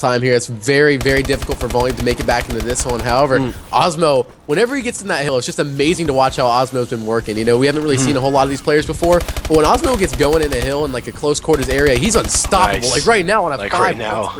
time here. It's very, very difficult for Volume to make it back into this one. However, Osmo, whenever he gets in that hill, it's just amazing to watch how Osmo's been working. You know, we haven't really seen a whole lot of these players before, but when Osmo gets going in a hill in like a close quarters area, he's unstoppable. Nice. Like right now on a Like 5 right now.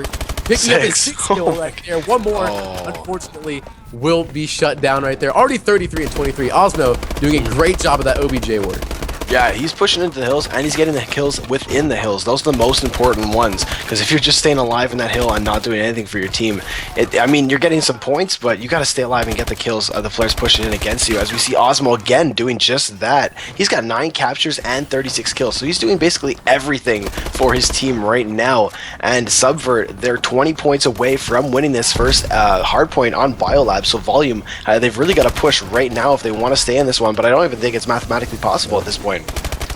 picking up his 6 kill right there. One more, unfortunately, will be shut down right there. Already 33 and 23. Osmo doing a great job of that OBJ work. Yeah, he's pushing into the hills, and he's getting the kills within the hills. Those are the most important ones, because if you're just staying alive in that hill and not doing anything for your team, I mean, you're getting some points, but you got to stay alive and get the kills of the players pushing in against you. As we see Osmo again doing just that. He's got 9 captures and 36 kills, so he's doing basically everything for his team right now. And Subvert, they're 20 points away from winning this first hardpoint on Biolab, so Volume, they've really got to push right now if they want to stay in this one, but I don't even think it's mathematically possible at this point.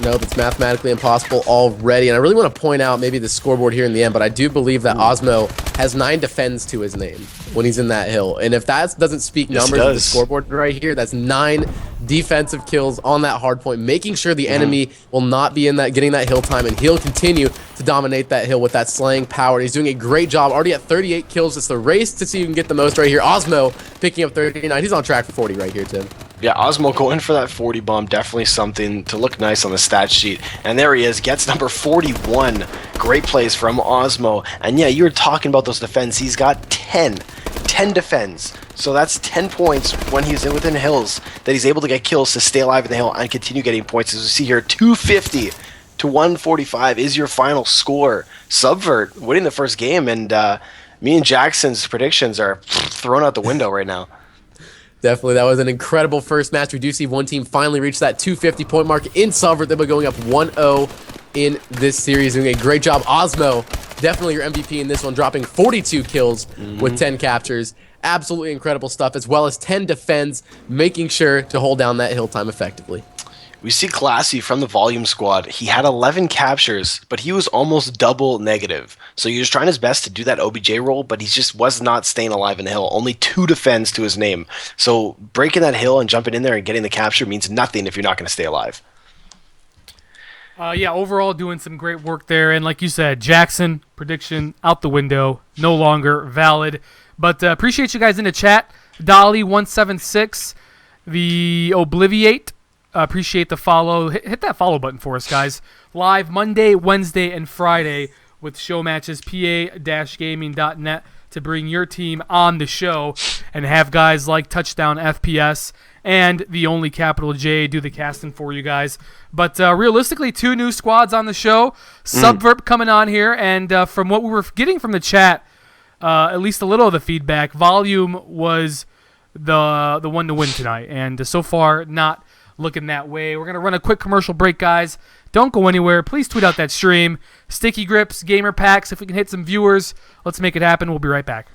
Nope, it's mathematically impossible already. And I really want to point out maybe the scoreboard here in the end, but I do believe that Osmo has 9 defends to his name when he's in that hill. And if that doesn't speak numbers of the scoreboard right here, that's 9 defensive kills on that hard point, making sure the enemy will not be in that, getting that hill time, and he'll continue to dominate that hill with that slaying power. He's doing a great job, already at 38 kills. It's the race to see who can get the most right here. Osmo picking up 39. He's on track for 40 right here, Tim. Yeah, Osmo going for that 40 bomb, definitely something to look nice on the stat sheet. And there he is, gets number 41. Great plays from Osmo. And yeah, you were talking about those defends. He's got 10 defends. So that's 10 points when he's within hills that he's able to get kills to stay alive in the hill and continue getting points. As we see here, 250 to 145 is your final score. Subvert winning the first game, and me and Jackson's predictions are thrown out the window right now. Definitely, that was an incredible first match. We do see one team finally reach that 250 point mark in Subvert. They'll be going up 1-0 in this series, doing a great job. Osmo, definitely your MVP in this one, dropping 42 kills with 10 captures. Absolutely incredible stuff, as well as 10 defends, making sure to hold down that hill time effectively. We see Classy from the Volume squad. He had 11 captures, but he was almost double negative. So he was trying his best to do that OBJ role, but he just was not staying alive in the hill. Only 2 defends to his name. So breaking that hill and jumping in there and getting the capture means nothing if you're not going to stay alive. Yeah, overall doing some great work there. And like you said, Jackson, prediction out the window, no longer valid. But appreciate you guys in the chat. Dolly176, the Obliviate. Appreciate the follow. Hit that follow button for us, guys. Live Monday, Wednesday, and Friday with show matches, pa-gaming.net, to bring your team on the show and have guys like Touchdown FPS and the only capital J do the casting for you guys. But realistically, 2 new squads on the show. Subvert coming on here, and from what we were getting from the chat, at least a little of the feedback, Volume was the one to win tonight, and so far not looking that way. We're going to run a quick commercial break, guys. Don't go anywhere. Please tweet out that stream. Sticky Grips, Gamer Packs. If we can hit some viewers, let's make it happen. We'll be right back.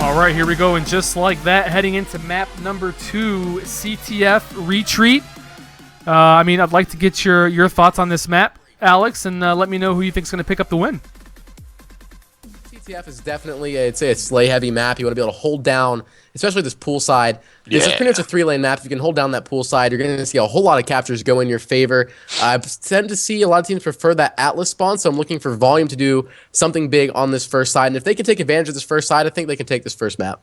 All right, here we go, and just like that, heading into map number 2, CTF Retreat. I mean, I'd like to get your thoughts on this map, Alex, and let me know who you think's going to pick up the win. CTF is definitely, I'd say, a sleigh-heavy map. You want to be able to hold down, especially this pool side. This is pretty much a 3-lane map. If you can hold down that pool side, you're going to see a whole lot of captures go in your favor. I tend to see a lot of teams prefer that Atlas spawn, so I'm looking for Volume to do something big on this first side. And if they can take advantage of this first side, I think they can take this first map.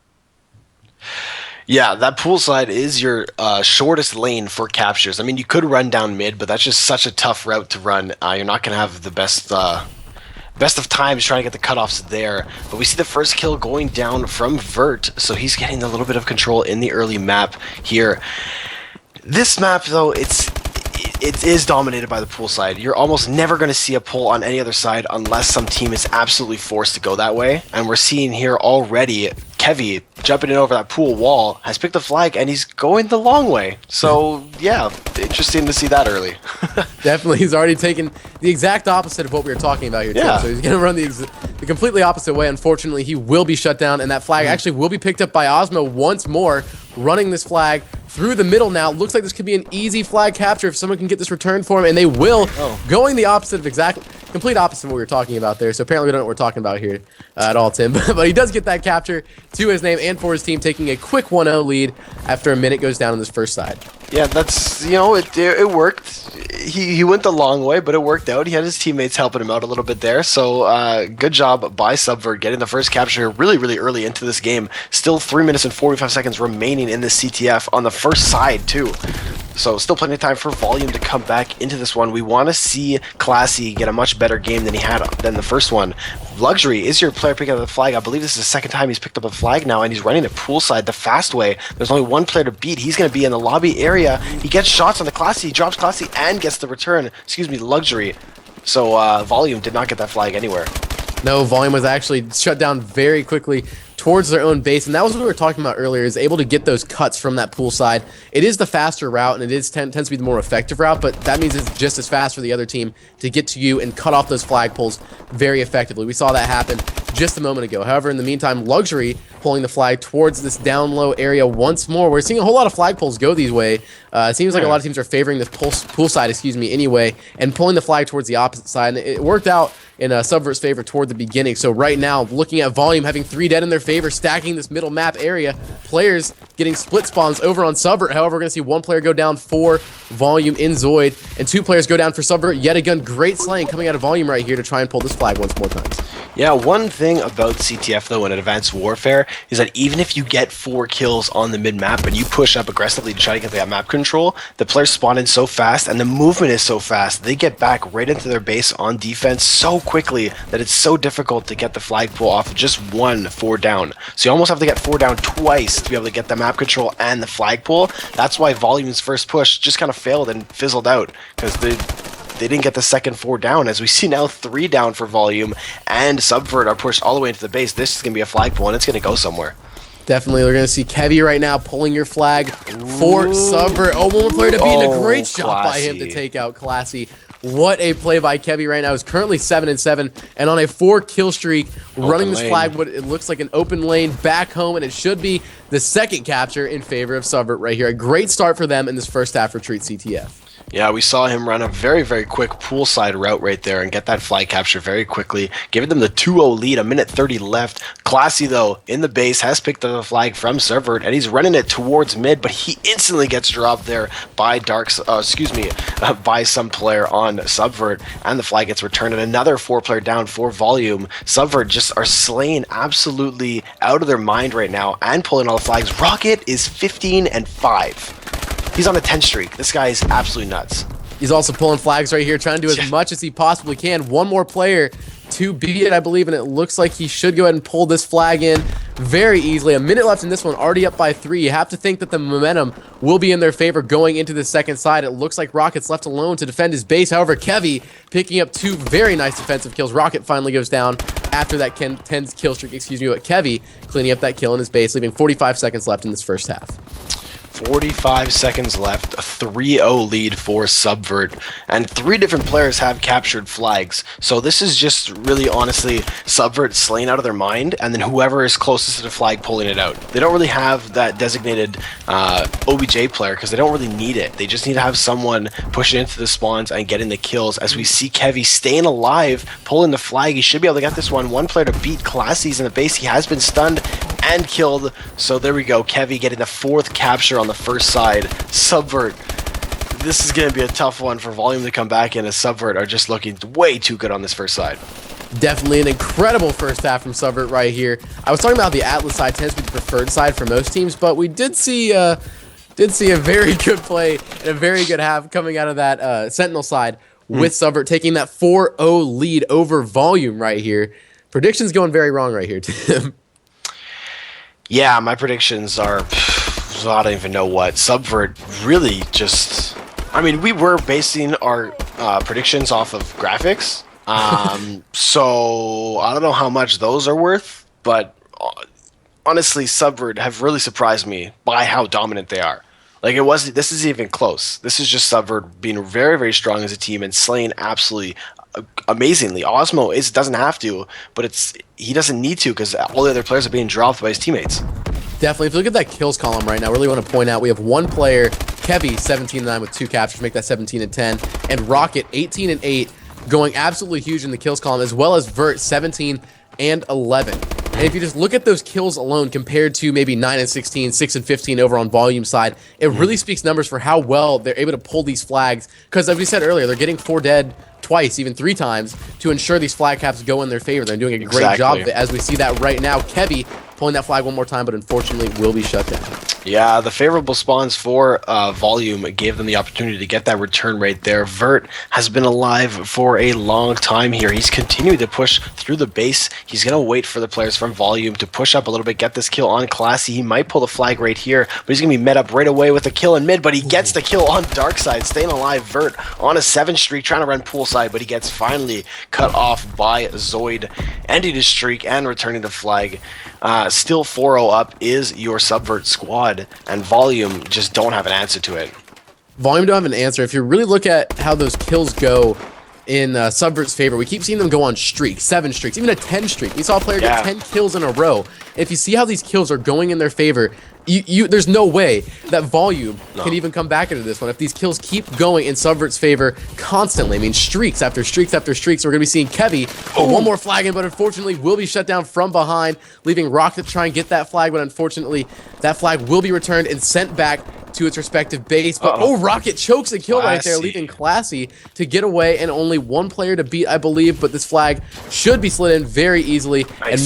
Yeah, that pool side is your shortest lane for captures. I mean, you could run down mid, but that's just such a tough route to run. You're not going to have the best of times trying to get the cutoffs there. But we see the first kill going down from Vert, so he's getting a little bit of control in the early map here. This map, though, it is dominated by the pool side. You're almost never going to see a pull on any other side unless some team is absolutely forced to go that way. And we're seeing here already Kevy jumping in over that pool wall, has picked a flag, and he's going the long way. So, yeah, interesting to see that early. Definitely. He's already taken the exact opposite of what we were talking about here, Yeah. Tim. So he's going to run the completely opposite way. Unfortunately, he will be shut down, and that flag actually will be picked up by Osmo once more, running this flag through the middle now. Looks like this could be an easy flag capture if someone can get this returned for him, and they will. Going the opposite of complete opposite of what we were talking about there. So apparently we don't know what we're talking about here at all, Tim. But he does get that capture to his name and for his team, taking a quick 1-0 lead after a minute goes down on this first side. Yeah, that's, it worked. He went the long way, but it worked out. He had his teammates helping him out a little bit there. So good job by Subvert getting the first capture really, really early into this game. Still 3 minutes and 45 seconds remaining in the CTF on the first side too. So still plenty of time for Volume to come back into this one. We want to see Classy get a much better game than he had than the first one. Luxury is your player picking up the flag. I believe this is the second time he's picked up a flag now, and he's running it poolside the fast way. There's only one player to beat. He's going to be in the lobby area. He gets shots on the Classy. He drops Classy and gets the return. Excuse me, Luxury. So Volume did not get that flag anywhere. No, Volume was actually shut down very quickly towards their own base, and that was what we were talking about earlier, is able to get those cuts from that pool side. It is the faster route, and it tends to be the more effective route, but that means it's just as fast for the other team to get to you and cut off those flagpoles very effectively. We saw that happen just a moment ago. However, in the meantime, Luxury pulling the flag towards this down low area once more. We're seeing a whole lot of flagpoles go these way. It seems like a lot of teams are favoring this pool side, anyway, and pulling the flag towards the opposite side, and it worked out in Subvert's favor toward the beginning. So right now, looking at Volume having 3 dead in their favor, stacking this middle map area, players getting split spawns over on Subvert. However, we're going to see 1 player go down for Volume in Zoid, and 2 players go down for Subvert. Yet again, great slaying coming out of Volume right here to try and pull this flag once more times. Yeah, one thing about CTF though in Advanced Warfare is that even if you get 4 kills on the mid-map and you push up aggressively to try to get that map control, the players spawn in so fast and the movement is so fast, they get back right into their base on defense so quickly that it's so difficult to get the flagpole off of just 1 4 down. So you almost have to get 4 down twice to be able to get the map control and the flagpole. That's why Volume's first push just kind of failed and fizzled out, because they didn't get the second 4 down. As we see now, 3 down for Volume, and Subvert are pushed all the way into the base. This is going to be a flagpole, and it's going to go somewhere. Definitely, we're going to see Kevy right now pulling your flag for Subvert. Oh, 1 player to beat, and a great shot by him to take out Classy. What a play by Kevy right now. He's currently 7-7 and on a 4 kill streak, running this flag. What it looks like an open lane back home, and it should be the second capture in favor of Subvert right here. A great start for them in this first half for Treat CTF. Yeah, we saw him run a very, very quick poolside route right there and get that flag capture very quickly, giving them the 2-0 lead, a minute 30 left. Classy, though, in the base, has picked up a flag from Subvert, and he's running it towards mid, but he instantly gets dropped there by by some player on Subvert, and the flag gets returned, and another 4-player down for Volume. Subvert just are slaying absolutely out of their mind right now and pulling all the flags. Rocket is 15-5. He's on a 10 streak. This guy is absolutely nuts. He's also pulling flags right here, trying to do as much as he possibly can. 1 more player to beat it, I believe, and it looks like he should go ahead and pull this flag in very easily. A minute left in this one, already up by 3. You have to think that the momentum will be in their favor going into the second side. It looks like Rocket's left alone to defend his base. However, Kevy picking up 2 very nice defensive kills. Rocket finally goes down after that 10 kill streak, but Kevy cleaning up that kill in his base, leaving 45 seconds left in this first half. 45 seconds left, a 3-0 lead for Subvert, and 3 different players have captured flags. So this is just really honestly Subvert slaying out of their mind, and then whoever is closest to the flag pulling it out. They don't really have that designated OBJ player because they don't really need it. They just need to have someone pushing into the spawns and getting the kills. As we see Kevy staying alive, pulling the flag, he should be able to get this one. One player to beat. Classy's in the base. He has been stunned and killed. So there we go. Kevy getting the 4th capture on the first side. Subvert. This is going to be a tough one for Volume to come back in, as Subvert are just looking way too good on this first side. Definitely an incredible first half from Subvert right here. I was talking about the Atlas side tends to be the preferred side for most teams, but we did see a very good play and a very good half coming out of that Sentinel side with Subvert taking that 4-0 lead over Volume right here. Predictions going very wrong right here, Tim. Yeah, my predictions are, I don't even know what. Subvert really just, I mean, we were basing our predictions off of graphics. So I don't know how much those are worth, but honestly, Subvert have really surprised me by how dominant they are. Like, this isn't even close. This is just Subvert being very, very strong as a team and slaying absolutely amazingly. Osmo doesn't have to, but he doesn't need to because all the other players are being dropped by his teammates. Definitely. If you look at that kills column right now, I really want to point out we have one player, Kevy, 17-9 with 2 captures, make that 17-10, and Rocket, 18-8, going absolutely huge in the kills column, as well as Vert, 17-11. And if you just look at those kills alone compared to maybe 9-16, 6-15 over on Volume side, it really speaks numbers for how well they're able to pull these flags. Because as we said earlier, they're getting 4 dead twice, even 3 times, to ensure these flag caps go in their favor. They're doing a great job of it, as we see that right now. Kevy pulling that flag one more time, but unfortunately will be shut down. Yeah, the favorable spawns for Volume gave them the opportunity to get that return rate there. Vert has been alive for a long time here. He's continuing to push through the base. He's going to wait for the players from Volume to push up a little bit, get this kill on Classy. He might pull the flag right here, but he's going to be met up right away with a kill in mid, but he gets the kill on Dark Side, staying alive. Vert on a 7 streak, trying to run poolside, but he gets finally cut off by Zoid, ending his streak and returning the flag. Still 4-0 up is your Subvert squad, and Volume just don't have an answer to it. Volume don't have an answer. If you really look at how those kills go in Subvert's favor, we keep seeing them go on streaks, 7 streaks, even a 10 streak. We saw a player get 10 kills in a row. If you see how these kills are going in their favor, there's no way that Volume can even come back into this one. If these kills keep going in Subvert's favor constantly, I mean, streaks after streaks after streaks, we're going to be seeing Kevy put one more flag in, but unfortunately will be shut down from behind, leaving Rocket to try and get that flag, but unfortunately that flag will be returned and sent back to its respective base. But Rocket chokes a kill right there, leaving Classy to get away, and only one player to beat, I believe, but this flag should be slid in very easily and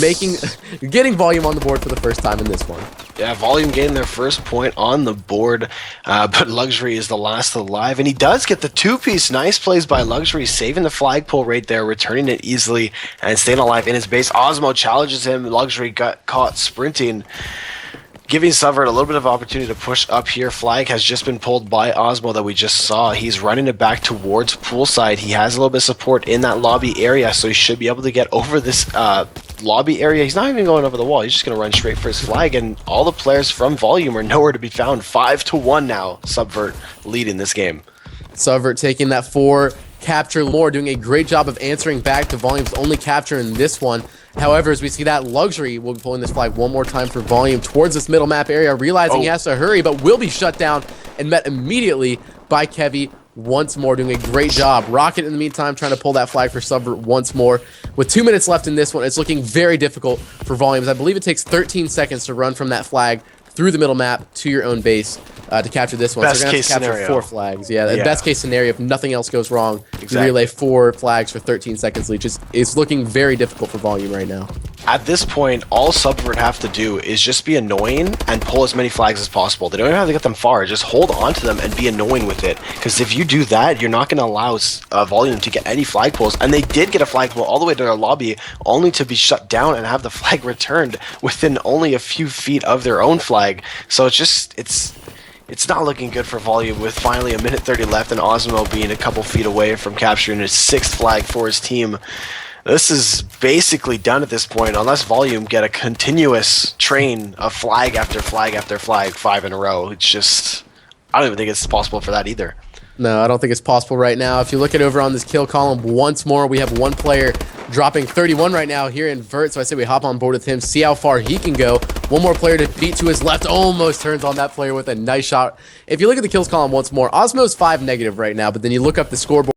getting Volume on the board for the first time in this one. Yeah, Volume getting their first point on the board, but Luxury is the last alive, and he does get the 2-piece. Nice plays by Luxury, saving the flagpole right there, returning it easily, and staying alive in his base. Osmo challenges him. Luxury got caught sprinting, giving Subvert a little bit of opportunity to push up here. Flag has just been pulled by Osmo that we just saw. He's running it back towards poolside. He has a little bit of support in that lobby area, so he should be able to get over this lobby area. He's not even going over the wall. He's just going to run straight for his flag, and all the players from Volume are nowhere to be found. 5-1 now. Subvert leading this game. Subvert taking that 4 capture more, doing a great job of answering back to Volume's only capture in this one. However, as we see that, Luxury will be pulling this flag one more time for Volume towards this middle map area, realizing he has to hurry, but will be shut down and met immediately by Kevy once more, doing a great job. Rocket, in the meantime, trying to pull that flag for Subvert once more. With 2 minutes left in this one, it's looking very difficult for Volumes. I believe it takes 13 seconds to run from that flag through the middle map to your own base to capture this one. Best so you're going to have to capture scenario. 4 flags. Yeah, best case scenario, if nothing else goes wrong, Exactly. you relay 4 flags for 13 seconds each. It's looking very difficult for Volume right now. At this point, all Subvert have to do is just be annoying and pull as many flags as possible. They don't even have to get them far. Just hold on to them and be annoying with it. Because if you do that, you're not going to allow Volume to get any flag pulls. And they did get a flag pull all the way to their lobby, only to be shut down and have the flag returned within only a few feet of their own flag. So it's not looking good for Volume, with finally a minute 30 left and Osmo being a couple feet away from capturing his 6th flag for his team. This is basically done at this point, unless Volume get a continuous train of flag after flag after flag, 5 in a row. It's just, I don't even think it's possible for that either. No, I don't think it's possible right now. If you look at over on this kill column once more, we have one player dropping 31 right now here in Vert. So I say we hop on board with him, see how far he can go. One more player to beat to his left, almost turns on that player with a nice shot. If you look at the kills column once more, Osmo's 5 negative right now, but then you look up the scoreboard.